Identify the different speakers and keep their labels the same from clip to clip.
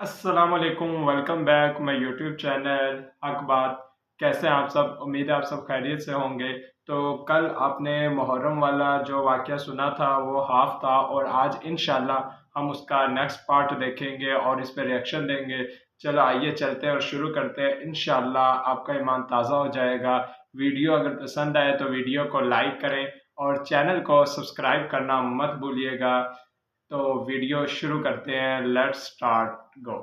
Speaker 1: अस्सलाम वालेकुम, welcome back my YouTube channel हक बात। कैसे हैं आप सब? उम्मीद है आप सब खैरियत से होंगे। तो कल आपने मुहर्रम वाला जो वाक़या सुना था वो हाफ़ था, और आज इंशाल्लाह हम उसका नेक्स्ट पार्ट देखेंगे और इस पे रिएक्शन देंगे। चलो आइए चलते हैं और शुरू करते हैं। इंशाल्लाह आपका ईमान ताज़ा हो जाएगा। वीडियो अगर पसंद आए तो वीडियो को लाइक करें और चैनल को सब्सक्राइब करना मत भूलिएगा। तो वीडियो शुरू करते हैं। लेट्स स्टार्ट गो।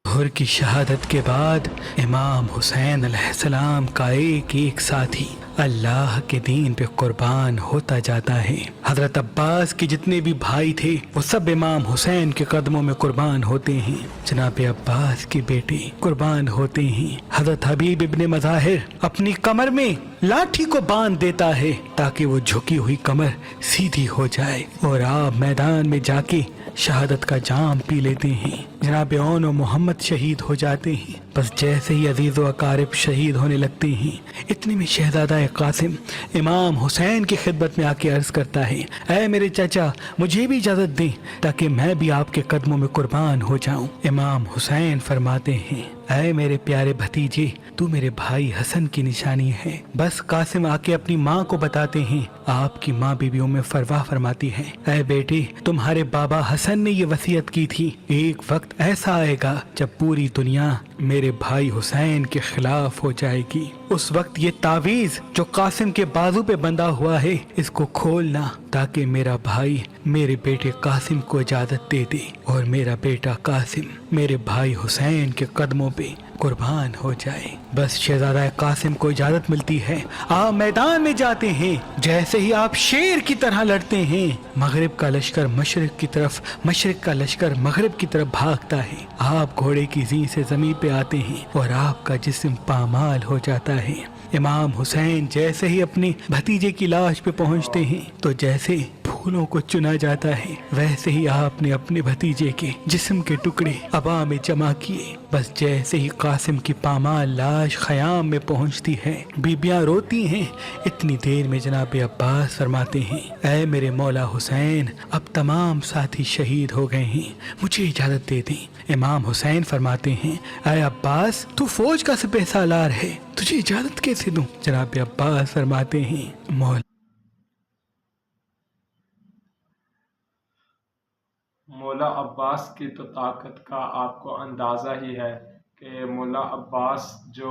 Speaker 2: ज़ोहर की शहादत के बाद इमाम हुसैन अलैहिस्सलाम का एक एक साथी अल्लाह के दीन पे कुर्बान होता जाता है। हजरत अब्बास के जितने भी भाई थे वो सब इमाम हुसैन के कदमों में कुर्बान होते हैं। जनाब अब्बास के बेटे कुर्बान होते हैं। हजरत हबीब इब्ने मज़ाहिर अपनी कमर में लाठी को बांध देता है ताकि वो झुकी हुई कमर सीधी हो जाए, और आप मैदान में जाके शहादत का जाम पी लेते हैं। जनाब ओन और मोहम्मद शहीद हो जाते हैं। बस जैसे ही अजीज़ व अकारिब शहीद होने लगते हैं, इतने में शहजादा कासिम इमाम हुसैन की खिदमत में आके अर्ज करता है, ऐ मेरे चाचा, मुझे भी इजाज़त दें ताकि मैं भी आपके कदमों में कुर्बान हो जाऊं। इमाम हुसैन फरमाते हैं, ऐ मेरे प्यारे भतीजे, तू मेरे भाई हसन की निशानी है। बस कासिम आके अपनी माँ को बताते हैं। आपकी माँ बीबी उम्मे फरवा फरमाती है, ऐ बेटे, तुम्हारे बाबा हसन ने ये वसीयत की थी, एक वक्त ऐसा आएगा जब पूरी दुनिया मेरे भाई हुसैन के खिलाफ हो जाएगी। उस वक्त ये तावीज जो कासिम के बाजू पे बंधा हुआ है, इसको खोलना ताकि मेरा भाई मेरे बेटे कासिम को इजाजत दे दे और मेरा बेटा कासिम मेरे भाई हुसैन के कदमों पे कुर्बान हो जाए। बस शहजादा कासिम को इजाजत मिलती है। आप मैदान में जाते हैं। जैसे ही आप शेर की तरह लड़ते हैं, मगरिब का लश्कर मशरिक की तरफ, मशरिक का लश्कर मगरिब की तरफ भागता है। आप घोड़े की जी से जमीन पे आते हैं और आपका जिस्म पामाल हो जाता है। इमाम हुसैन जैसे ही अपने भतीजे की लाश पे पहुंचते हैं, तो जैसे फूलों को चुना जाता है, वैसे ही आपने अपने भतीजे के जिस्म के टुकड़े हवा में जमा किए। बस जैसे ही कासिम की पामाल लाश खयाम में पहुंचती है, बीबियां रोती हैं। इतनी देर में जनाब अब्बास फरमाते हैं, ऐ मेरे मौला हुसैन, अब तमाम साथी शहीद हो गए हैं, मुझे इजाजत दे दें। इमाम हुसैन फरमाते हैं, ऐ अब्बास, तू फौज का सिपह सालार है, तुझे इजाजत कैसे दूं? जनाब अब्बास फरमाते हैं, मौला
Speaker 1: मौला अब्बास की तो ताकत का आपको अंदाज़ा ही है कि मौला अब्बास जो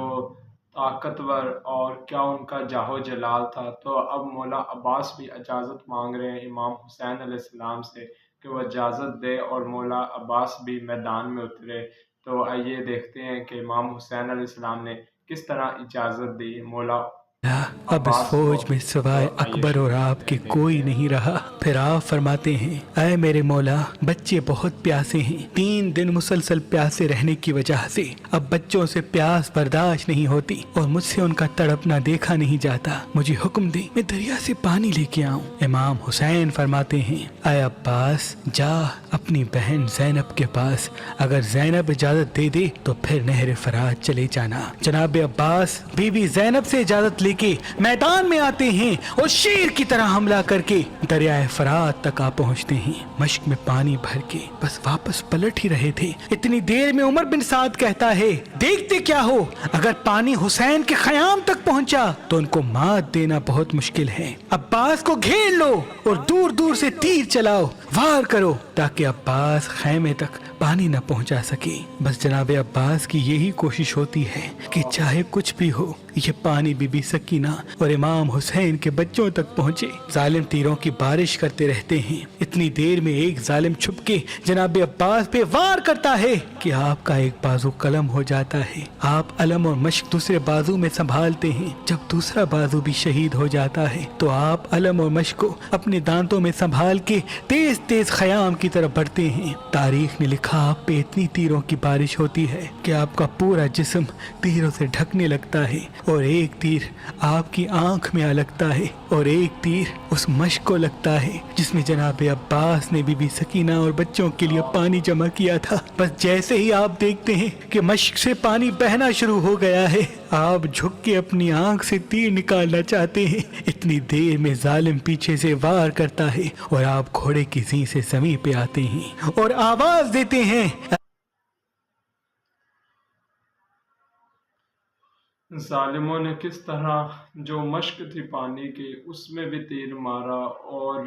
Speaker 1: ताकतवर और क्या उनका जाहो जलाल था। तो अब मौला अब्बास भी इजाज़त मांग रहे हैं इमाम हुसैन अलैहिस्सलाम से कि वह इजाज़त दे और मौला अब्बास भी मैदान में उतरे। तो आइए देखते हैं कि इमाम हुसैन अलैहिस्सलाम ने किस तरह इजाज़त दी मौला
Speaker 2: अब इस
Speaker 1: अब्बास को।
Speaker 2: फौज में सिवाय
Speaker 1: तो आइए
Speaker 2: अकबर और
Speaker 1: शुरू
Speaker 2: आपके
Speaker 1: देखते
Speaker 2: कोई
Speaker 1: हैं।
Speaker 2: नहीं रहा। फिर आप फरमाते हैं, ऐ मेरे मौला, बच्चे बहुत प्यासे हैं। 3 दिन मुसलसल प्यासे रहने की वजह से अब बच्चों से प्यास बर्दाश्त नहीं होती और मुझसे उनका तड़पना देखा नहीं जाता। मुझे हुक्म दे, मैं दरिया से पानी लेके आऊं। इमाम हुसैन फरमाते हैं, ऐ अब्बास, जा अपनी बहन जैनब के पास, अगर जैनब इजाजत दे दे तो फिर नहर फरात चले जाना। जनाब अब्बास बीबी जैनब से इजाजत लेके मैदान में आते हैं और शेर की तरह हमला करके दरियाए फरात तक आ पहुंचते हैं। मश्क में पानी भर के बस वापस पलट ही रहे थे। इतनी देर में उमर बिन साद कहता है, देखते क्या हो, अगर पानी हुसैन के खयाम तक पहुंचा तो उनको मात देना बहुत मुश्किल है। अब्बास को घेर लो और दूर दूर से तीर चलाओ, वार करो ताकि अब्बास खैमे तक पानी न पहुंचा सके। बस जनाब अब्बास की यही कोशिश होती है कि चाहे कुछ भी हो, ये पानी बीबी सकीना और इमाम हुसैन के बच्चों तक पहुंचे। जालिम तीरों की बारिश करते रहते हैं। इतनी देर में एक जालिम छुप के जनाब अब्बास पे वार करता है कि आपका एक बाजू कलम हो जाता है। आप अलम और मश्क दूसरे बाजू में संभालते हैं। जब दूसरा बाजू भी शहीद हो जाता है तो आप अलम और मश्क को अपने दांतों में संभाल के तेज तेज खयाम की तरफ बढ़ते हैं। तारीख ने लिखा, आप पे इतनी तीरों की बारिश होती है कि आपका पूरा जिस्म तीरों से ढकने लगता है और एक तीर آپ کی آنکھ میں آ لگتا ہے اور ایک تیر اس مشق کو لگتا ہے جس میں جناب عباس نے بی بی سکینہ اور بچوں کے لیے پانی جمع کیا تھا۔ بس جیسے ہی آپ دیکھتے ہیں کہ مشق سے پانی بہنا شروع ہو گیا ہے، آپ جھک کے اپنی آنکھ سے تیر نکالنا چاہتے ہیں، اتنی دیر میں ظالم پیچھے سے وار کرتا ہے اور آپ گھوڑے کی زین سے زمین پہ آتے ہیں اور آواز دیتے ہیں۔
Speaker 1: ظالموں نے کس طرح جو مشق تھی پانی کی اس میں بھی تیر مارا اور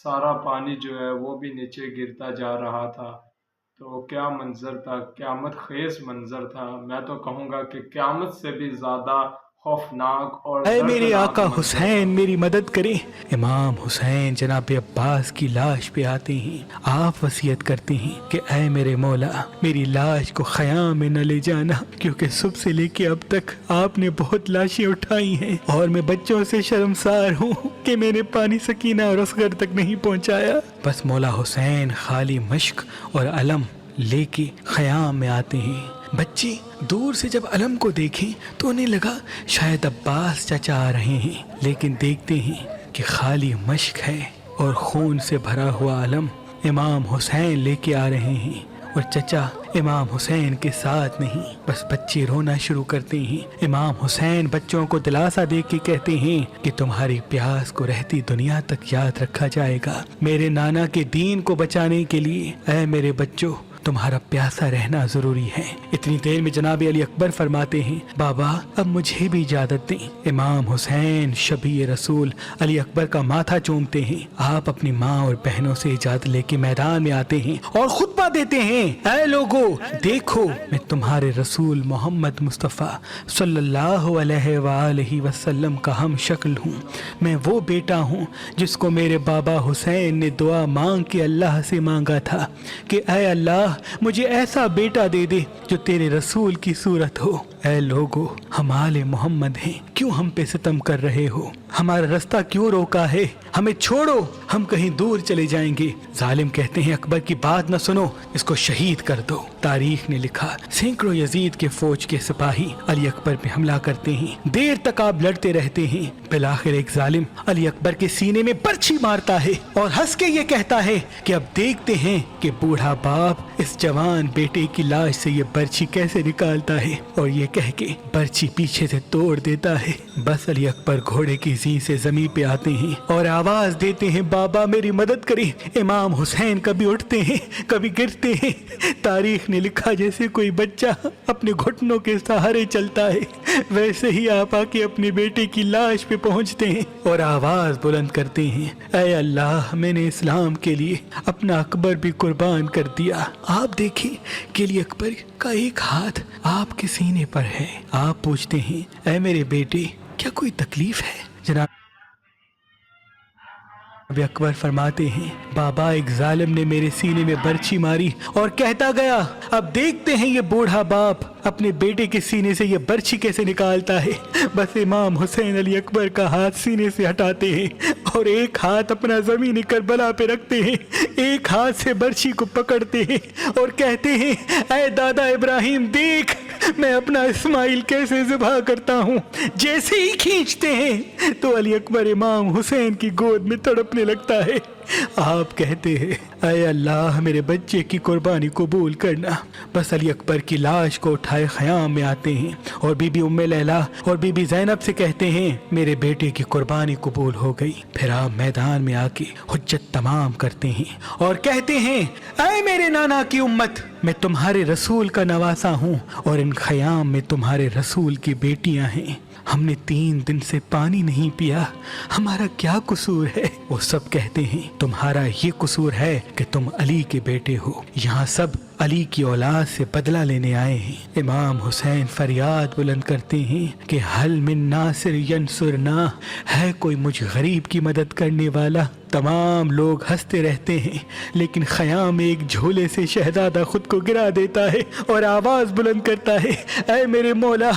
Speaker 1: سارا پانی جو ہے وہ بھی نیچے گرتا جا رہا تھا۔ تو کیا منظر تھا، قیامت خیز منظر تھا، میں تو کہوں گا کہ قیامت سے بھی زیادہ خوفناک اور
Speaker 2: اے میرے
Speaker 1: دردناک
Speaker 2: آقا
Speaker 1: منظر تھا۔
Speaker 2: حسین میری مدد کریں۔ امام حسین جناب عباس کی لاش پہ آتے ہیں، آپ وصیت کرتے ہیں کہ اے میرے مولا میری لاش کو خیام میں نہ لے جانا، کیونکہ صبح سے لے کے اب تک آپ نے بہت لاشیں اٹھائی ہیں اور میں بچوں سے شرمسار ہوں کہ میں نے پانی سکینہ اور اصغر تک نہیں پہنچایا۔ بس مولا حسین خالی مشق اور علم لے کے خیام میں آتے ہیں۔ بچے دور سے جب علم کو دیکھیں تو انہیں لگا شاید عباس چچا آ رہے ہیں، لیکن دیکھتے ہیں کہ خالی مشق ہے اور خون سے بھرا ہوا علم امام حسین لے کے آ رہے ہیں، اور چچا امام حسین کے ساتھ نہیں۔ بس بچے رونا شروع کرتے ہیں۔ امام حسین بچوں کو دلاسا دے کے کہتے ہیں کہ تمہاری پیاس کو رہتی دنیا تک یاد رکھا جائے گا، میرے نانا کے دین کو بچانے کے لیے اے میرے بچوں تمہارا پیاسا رہنا ضروری ہے۔ اتنی دیر میں جناب علی اکبر فرماتے ہیں بابا اب مجھے بھی اجازت دیں۔ امام حسین شبیہ رسول علی اکبر کا ماتھا چومتے ہیں۔ آپ اپنی ماں اور بہنوں سے اجازت لے کے میدان میں آتے ہیں اور خطبہ دیتے ہیں، اے لوگو دیکھو میں تمہارے رسول محمد مصطفیٰ صلی اللہ علیہ وآلہ وسلم کا ہم شکل ہوں۔ میں وہ بیٹا ہوں جس کو میرے بابا حسین نے دعا مانگ کے اللہ سے مانگا تھا کہ اے اللہ مجھے ایسا بیٹا دے دے جو تیرے رسول کی صورت ہو۔ اے لوگو ہم آل محمد ہیں، کیوں ہم پہ ستم کر رہے ہو؟ ہمارا رستہ کیوں روکا ہے؟ ہمیں چھوڑو، ہم کہیں دور چلے جائیں گے۔ ظالم کہتے ہیں اکبر کی بات نہ سنو، اس کو شہید کر دو۔ تاریخ نے لکھا سینکڑوں یزید کے فوج کے سپاہی علی اکبر پہ حملہ کرتے ہیں، دیر تک آپ لڑتے رہتے ہیں۔ بالآخر ایک ظالم علی اکبر کے سینے میں برچھی مارتا ہے اور ہنس کے یہ کہتا ہے کہ اب دیکھتے ہیں کہ بوڑھا باپ اس جوان بیٹے کی لاش سے یہ برچھی کیسے نکالتا ہے، اور یہ کہہ کے برچھی پیچھے سے توڑ دیتا ہے۔ بس علی اکبر گھوڑے کی زین سے زمین پہ آتے ہیں اور آواز دیتے ہیں بابا میری مدد کریں۔ امام حسین کبھی اٹھتے ہیں کبھی گرتے ہیں۔ تاریخ نے لکھا جیسے کوئی بچہ اپنے گھٹنوں کے سہارے چلتا ہے، ویسے ہی آپ آ کے اپنے بیٹے کی لاش پہ پہنچتے ہیں اور آواز بلند کرتے ہیں، اے اللہ میں نے اسلام کے لیے اپنا اکبر بھی قربان کر دیا۔ آپ دیکھیں کہ علی اکبر کا ایک ہاتھ آپ کے سینے پر ہے۔ آپ پوچھتے ہیں اے میرے بیٹے کیا کوئی تکلیف ہے؟ جناب اکبر فرماتے ہیں بابا ایک ظالم نے میرے سینے میں برچھی ماری اور کہتا گیا اب دیکھتے ہیں یہ بوڑھا باپ اپنے بیٹے کے سینے سے یہ برچھی کیسے نکالتا ہے۔ بس امام حسین علی اکبر کا ہاتھ سینے سے ہٹاتے ہیں اور ایک ہاتھ اپنا زمین کربلا پہ رکھتے ہیں، ایک ہاتھ سے برچھی کو پکڑتے ہیں اور کہتے ہیں اے دادا ابراہیم دیکھ میں اپنا اسماعیل کیسے ذبح کرتا ہوں۔ جیسے ہی کھینچتے ہیں تو علی اکبر امام حسین کی گود میں تڑپنے لگتا ہے۔ آپ کہتے ہیں اے اللہ میرے بچے کی قربانی قبول کرنا۔ بس علی اکبر کی لاش کو اٹھائے خیام میں آتے ہیں اور بی بی ام لیلا اور بی بی زینب سے کہتے ہیں میرے بیٹے کی قربانی قبول ہو گئی۔ پھر آپ میدان میں آ کے حجت تمام کرتے ہیں اور کہتے ہیں اے میرے نانا کی امت میں تمہارے رسول کا نواسا ہوں اور ان خیام میں تمہارے رسول کی بیٹیاں ہیں۔ ہم نے 3 دن سے پانی نہیں پیا، ہمارا کیا قصور ہے؟ وہ سب کہتے ہیں تمہارا یہ قصور ہے کہ تم علی کے بیٹے ہو، یہاں سب علی کی اولاد سے بدلہ لینے آئے ہیں۔ امام حسین فریاد بلند کرتے ہیں کہ حل من ناصر ینصرنا، ہے کوئی مجھ غریب کی مدد کرنے والا؟ تمام لوگ ہنستے رہتے ہیں، لیکن خیام میں ایک جھولے سے شہزادہ خود کو گرا دیتا ہے اور آواز بلند کرتا ہے اے میرے مولا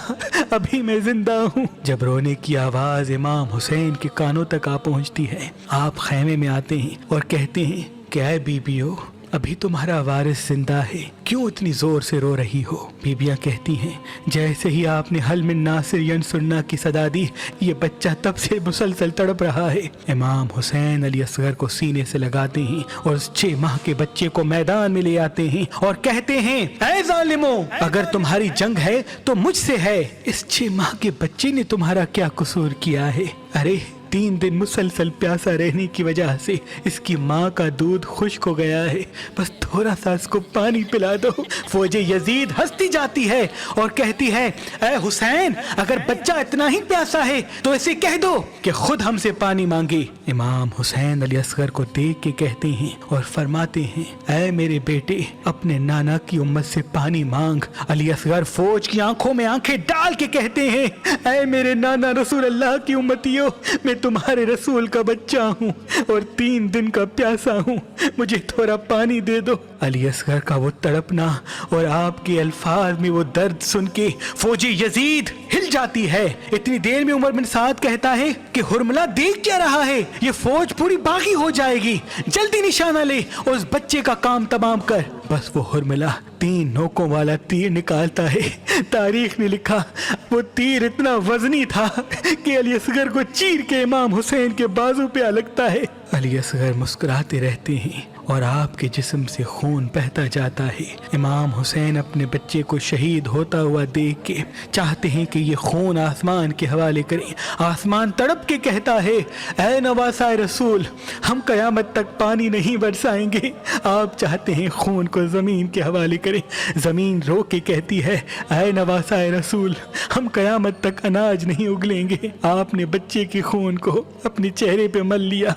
Speaker 2: ابھی میں زندہ ہوں۔ جب رونے کی آواز امام حسین کے کانوں تک آ پہنچتی ہے، آپ خیمے میں آتے ہیں اور کہتے ہیں کہ اے بیویو अभी तुम्हारा वारिस जिंदा है, क्यों इतनी जोर से रो रही हो? बीबियां कहती हैं, जैसे ही आपने हल मिन नासिर यंसुरना की सदा दी, ये बच्चा तब से मुसलसल तड़प रहा है। इमाम हुसैन अली असगर को सीने से लगाते हैं और उस 6 माह के बच्चे को मैदान में ले आते हैं और कहते हैं, ऐ जालिमो, अगर तुम्हारी जंग है तो मुझसे है। इस 6 माह के बच्चे ने तुम्हारा क्या कसूर किया है? अरे 3 दिन मुसलसल प्यासा रहने की वजह से इसकी माँ का दूध खुश्क हो गया है, बस थोड़ा सा इसको पानी पिला दो। फौजे यजीद हंसती जाती है और कहती है, ऐ हुसैन, अगर बच्चा इतना ही प्यासा है तो इसे कह दो कि खुद हमसे पानी मांगे। इमाम हुसैन अली असगर को देख के कहते हैं और फरमाते हैं, ऐ मेरे बेटे, अपने नाना की उम्मत से पानी मांग। अली असगर फौज की आंखों में आंखें डाल के कहते हैं, ऐ मेरे नाना रसूल अल्लाह की उम्मतियों, मैं तुम्हारे रसूल का बच्चा हूँ और 3 दिन का प्यासा हूँ, मुझे थोड़ा पानी दे दो। अली असगर का वो तड़पना और आपके अल्फाज में वो दर्द सुन के फौजी यजीद हिल जाती है। इतनी देर में उमर बिन साद कहता है कि हुरमला देख क्या रहा है, ये फौज पूरी बागी हो जाएगी, जल्दी निशाना ले और उस बच्चे का काम तमाम कर। बस वो हुरमला 3 नोकों वाला तीर निकालता है। तारीख ने लिखा, वो तीर इतना वजनी था कि अली असगर को चीर के इमाम हुसैन के बाजू पे आ लगता है। अली असगर मुस्कुराते रहते हैं और आपके जिस्म से खून बहता जाता है। इमाम हुसैन अपने बच्चे को शहीद होता हुआ देख के चाहते हैं कि ये खून आसमान के हवाले करें। आसमान तड़प के कहता है, ऐ नवासाए रसूल, हम कयामत तक पानी नहीं बरसाएंगे, आप चाहते हैं खून को जमीन के हवाले करें। जमीन रो के कहती है, ऐ नवासाए रसूल, हम कयामत तक अनाज नहीं उगलेंगे। आपने बच्चे के खून को अपने चेहरे पे मल लिया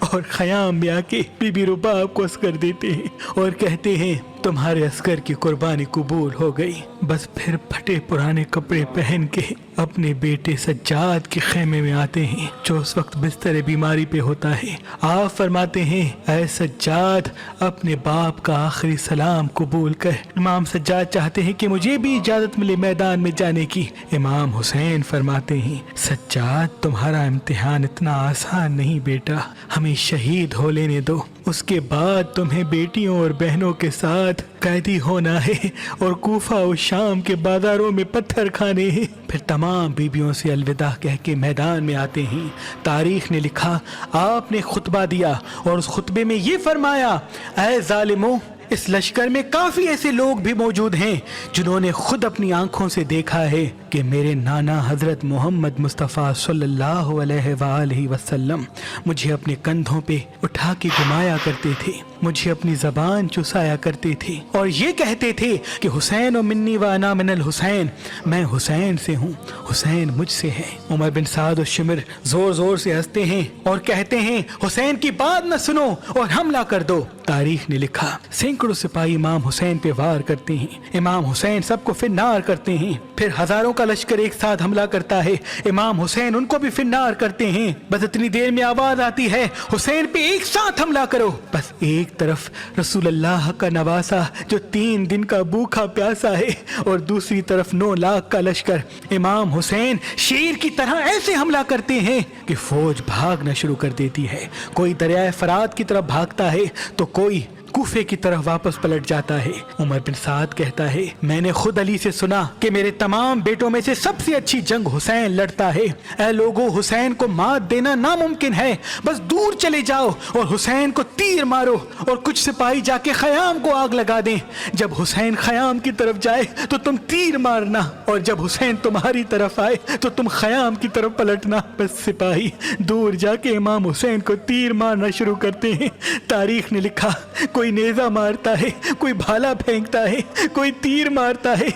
Speaker 2: और खयाम में आके बीबी रुबाब को असकर देते हैं और कहते हैं, तुम्हारे असकर की कुर्बानी कबूल हो गई। बस फिर फटे पुराने कपड़े पहन के अपने बेटे सज्जाद के खेमे में आते हैं, जो उस वक्त बिस्तर बीमारी पे होता है। आप फरमाते हैं, ऐ सज्जाद, अपने बाप का आखिरी सलाम कबूल कर। इमाम सज्जाद चाहते हैं कि मुझे भी इजाजत मिले मैदान में जाने की। इमाम हुसैन फरमाते हैं, सज्जाद, तुम्हारा इम्तिहान इतना आसान नहीं बेटा, हमें शहीद हो लेने दो, उसके बाद तुम्हें बेटियों और बहनों के साथ कैदी होना है और कूफा और शाम के बाजारों में पत्थर खाने हैं। फिर तमाम बीबियों से अलविदा कह के मैदान में आते हैं। तारीख ने लिखा, आपने खुतबा दिया और उस खुतबे में ये फरमाया, ऐ जालिमों, इस लश्कर में काफी ऐसे लोग भी मौजूद हैं जिन्होंने खुद अपनी आंखों से देखा है कि मेरे नाना हजरत मोहम्मद मुस्तफ़ा सल्लल्लाहु अलैहि वसल्लम मुझे अपने कंधों पे उठा के घुमाया करते थे, मुझे अपनी जबान चुसाया करते थे और ये कहते थे कि हुसैन और मिन्नी व अना मिनल हुसैन, मैं हुसैन से हूँ, हुसैन मुझसे है। उमर बिन साद और शिमर जोर जोर से हंसते हैं और कहते हैं, हुसैन की बात न सुनो और हमला कर दो। तारीख ने लिखा, सैकड़ों सिपाही इमाम हुसैन पे वार करते हैं। इमाम हुसैन सबको फिन्नार करते हैं। फिर हजारों का लश्कर एक साथ हमला करता है। इमाम हुसैन उनको भी फिन्नार करते हैं। बस इतनी देर में आवाज आती है, हुसैन पे एक साथ हमला करो। बस एक तरफ रसूल अल्लाह का नवासा जो 3 दिन का भूखा प्यासा है और दूसरी तरफ 9 लाख का लश्कर। इमाम हुसैन शेर की तरह ऐसे हमला करते हैं कि फौज भागना शुरू कर देती है। कोई दरियाए फरात की तरफ भागता है तो कोई कूफे की तरफ वापस पलट जाता है। उमर बिन साद कहता है, मैंने खुद अली से सुना कि मेरे तमाम बेटों में से सबसे अच्छी जंग हुसैन लड़ता है। ऐ लोगों, हुसैन को मात देना नामुमकिन है, बस दूर चले जाओ और हुसैन को तीर मारो और कुछ सिपाही जाके खयाम को आग लगा दें। जब हुसैन खयाम की तरफ जाए तो तुम तीर मारना और जब हुसैन तुम्हारी तरफ आए तो तुम खयाम की तरफ पलटना। बस सिपाही दूर जाके इमाम हुसैन को तीर मारना शुरू करते हैं। तारीख ने लिखा, कोई नेजा मारता है, कोई भाला फेंकता है, कोई तीर मारता है,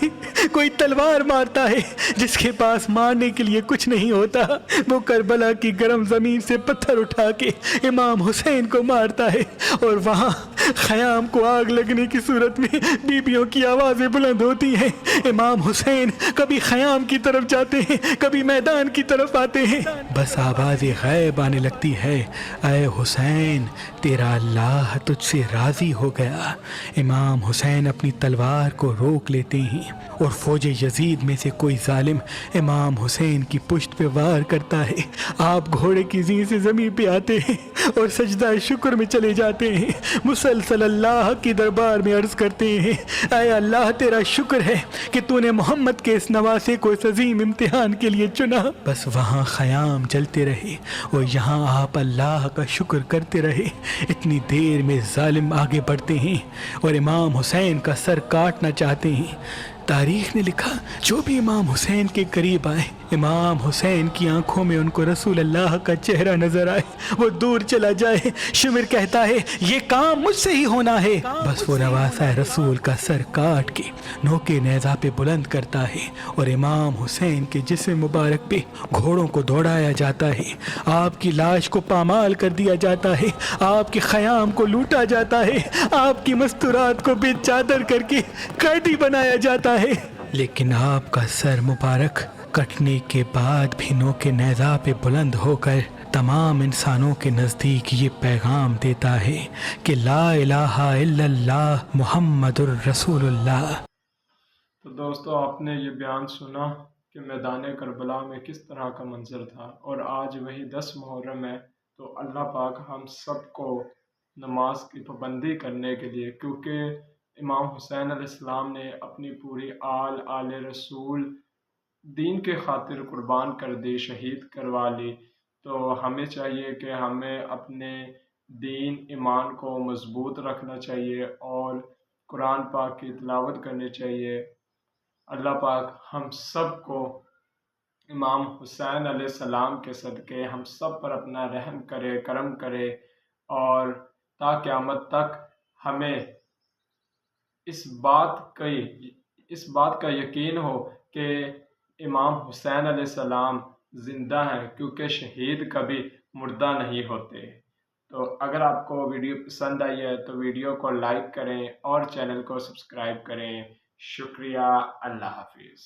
Speaker 2: कोई तलवार मारता है। जिसके पास मारने के लिए कुछ नहीं होता वो करबला की गर्म जमीन से पत्थर उठा के इमाम हुसैन को मारता है और वहां खयाम को आग लगने की सूरत में बीबियों की आवाजें बुलंद होती हैं। इमाम हुसैन कभी खयाम की तरफ जाते हैं, कभी मैदान की तरफ आते हैं। बस आवाज़ गैब आने लगती है, ऐ हुसैन, तेरा अल्लाह तुझसे राजी हो गया। इमाम हुसैन अपनी तलवार को रोक लेते हैं और फौज यजीद में से कोई जालिम इमाम हुसैन की पुश्त पे वार करता है। आप घोड़े की जीन से जमीन पे आते हैं और सजदा शुक्र में चले जाते हैं। مسلسل اللہ کی دربار میں عرض کرتے ہیں اے اللہ تیرا شکر ہے کہ تو نے محمد کے اس نواسے کو اس عظیم امتحان کے لیے چنا۔ بس وہاں خیام جلتے رہے اور یہاں آپ اللہ کا شکر کرتے رہے۔ اتنی دیر میں ظالم آگے بڑھتے ہیں اور امام حسین کا سر کاٹنا چاہتے ہیں۔ تاریخ نے لکھا جو بھی امام حسین کے قریب آئے امام حسین کی آنکھوں میں ان کو رسول اللہ کا چہرہ نظر آئے وہ دور چلا جائے۔ شمر کہتا ہے یہ کام مجھ سے ہی ہونا ہے، بس وہ نواسہ رسول کا سر کاٹ کے نوکے نیزہ پہ بلند کرتا ہے اور امام حسین کے جسم مبارک پہ گھوڑوں کو دوڑایا جاتا ہے، آپ کی لاش کو پامال کر دیا جاتا ہے، آپ کے خیام کو لوٹا جاتا ہے، آپ کی مستورات کو بے چادر کر کے قیدی بنایا جاتا ہے۔ لیکن آپ کا سر مبارک کٹنے کے بعد بھی نوکے نیزہ پہ بلند ہو کر تمام انسانوں کے نزدیک یہ پیغام دیتا ہے کہ لا الہ الا اللہ محمد الرسول اللہ۔
Speaker 1: تو دوستو آپ نے یہ بیان سنا کہ میدان کربلا میں کس طرح کا منظر تھا، اور آج وہی 10 محرم ہے۔ تو اللہ پاک ہم سب کو نماز کی پابندی کرنے کے لیے، کیونکہ امام حسین علیہ السلام نے اپنی پوری آل رسول دین کے خاطر قربان کر دی، شہید کروا لی۔ تو ہمیں چاہیے کہ ہمیں اپنے دین ایمان کو مضبوط رکھنا چاہیے اور قرآن پاک کی تلاوت کرنی چاہیے۔ اللہ پاک ہم سب کو امام حسین علیہ السلام کے صدقے ہم سب پر اپنا رحم کرے، کرم کرے، اور تا قیامت تک ہمیں اس بات کا یقین ہو کہ امام حسین علیہ السلام زندہ ہیں، کیونکہ شہید کبھی مردہ نہیں ہوتے۔ تو اگر آپ کو ویڈیو پسند آئی ہے تو ویڈیو کو لائک کریں اور چینل کو سبسکرائب کریں۔ شکریہ، اللہ حافظ۔